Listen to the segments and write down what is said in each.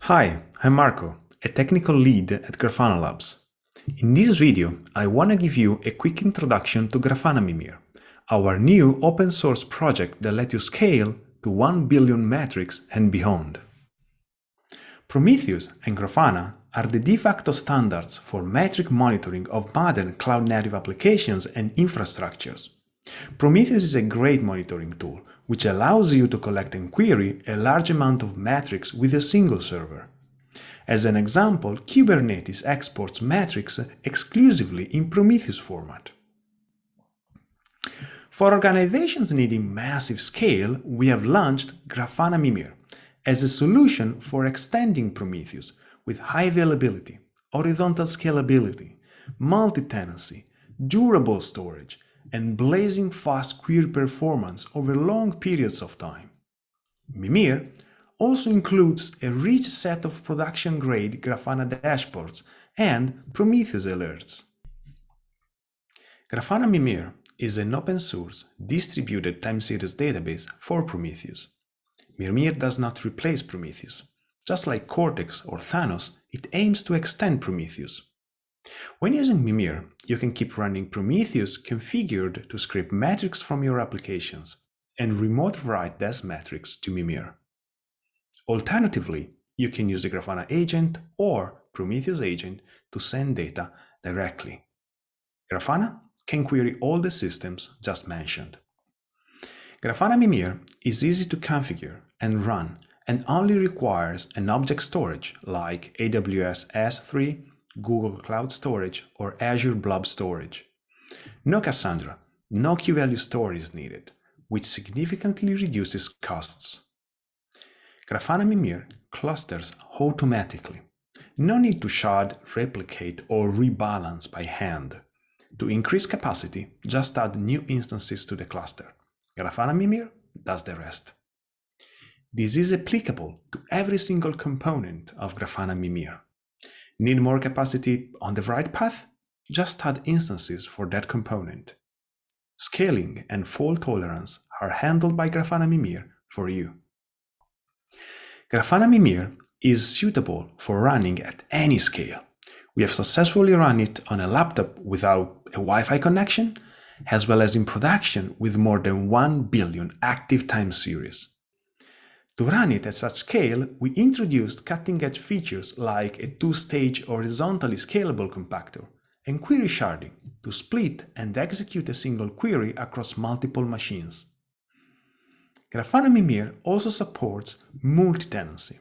Hi, I'm Marco, a technical lead at Grafana Labs. In this video, I want to give you a quick introduction to Grafana Mimir, our new open source project that lets you scale to 1 billion metrics and beyond. Prometheus and Grafana are the de facto standards for metric monitoring of modern cloud-native applications and infrastructures. Prometheus is a great monitoring tool, which allows you to collect and query a large amount of metrics with a single server. As an example, Kubernetes exports metrics exclusively in Prometheus format. For organizations needing massive scale, we have launched Grafana Mimir as a solution for extending Prometheus with high availability, horizontal scalability, multi-tenancy, durable storage, and blazing fast query performance over long periods of time. Mimir also includes a rich set of production-grade Grafana dashboards and Prometheus alerts. Grafana Mimir is an open-source, distributed time series database for Prometheus. Mimir does not replace Prometheus. Just like Cortex or Thanos, it aims to extend Prometheus. When using Mimir, you can keep running Prometheus configured to scrape metrics from your applications and remote write these metrics to Mimir. Alternatively, you can use the Grafana agent or Prometheus agent to send data directly. Grafana can query all the systems just mentioned. Grafana Mimir is easy to configure and run and only requires an object storage like AWS S3, Google Cloud Storage, or Azure Blob Storage. No Cassandra, no key-value storage is needed, which significantly reduces costs. Grafana Mimir clusters automatically. No need to shard, replicate, or rebalance by hand. To increase capacity, just add new instances to the cluster. Grafana Mimir does the rest. This is applicable to every single component of Grafana Mimir. Need more capacity on the write path? Just add instances for that component. Scaling and fault tolerance are handled by Grafana Mimir for you. Grafana Mimir is suitable for running at any scale. We have successfully run it on a laptop without a Wi-Fi connection, as well as in production with more than 1 billion active time series. To run it at such scale, we introduced cutting-edge features like a two-stage horizontally scalable compactor and query sharding to split and execute a single query across multiple machines. Grafana Mimir also supports multi-tenancy.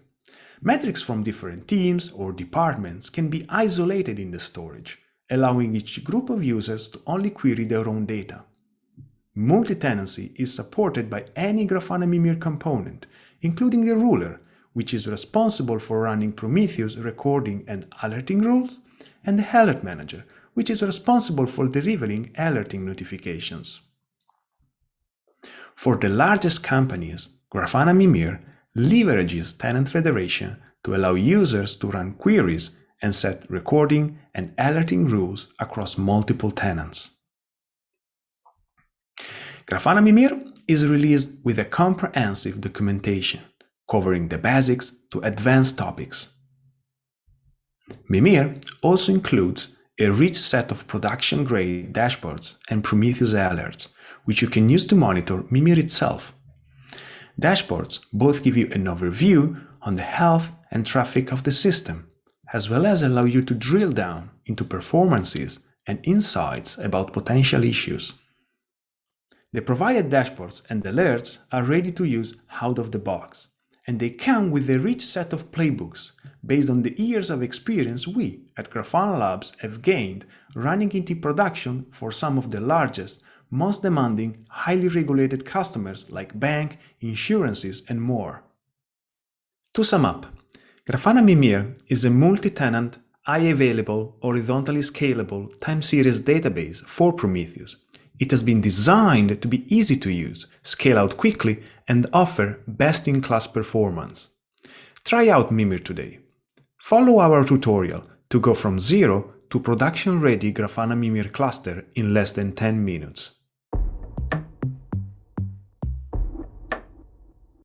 Metrics from different teams or departments can be isolated in the storage, allowing each group of users to only query their own data. Multi-tenancy is supported by any Grafana Mimir component, including the ruler, which is responsible for running Prometheus recording and alerting rules, and the alert manager, which is responsible for delivering alerting notifications. For the largest companies, Grafana Mimir leverages tenant federation to allow users to run queries and set recording and alerting rules across multiple tenants. Grafana Mimir is released with a comprehensive documentation, covering the basics to advanced topics. Mimir also includes a rich set of production-grade dashboards and Prometheus alerts, which you can use to monitor Mimir itself. Dashboards both give you an overview on the health and traffic of the system, as well as allow you to drill down into performances and insights about potential issues. The provided dashboards and alerts are ready to use out of the box, and they come with a rich set of playbooks based on the years of experience we at Grafana Labs have gained running into production for some of the largest, most demanding, highly regulated customers like bank, insurances, and more. To sum up, Grafana Mimir is a multi-tenant, high-available, horizontally scalable time series database for Prometheus. It has been designed to be easy to use, scale out quickly, and offer best-in-class performance. Try out Mimir today. Follow our tutorial to go from zero to production-ready Grafana Mimir cluster in less than 10 minutes.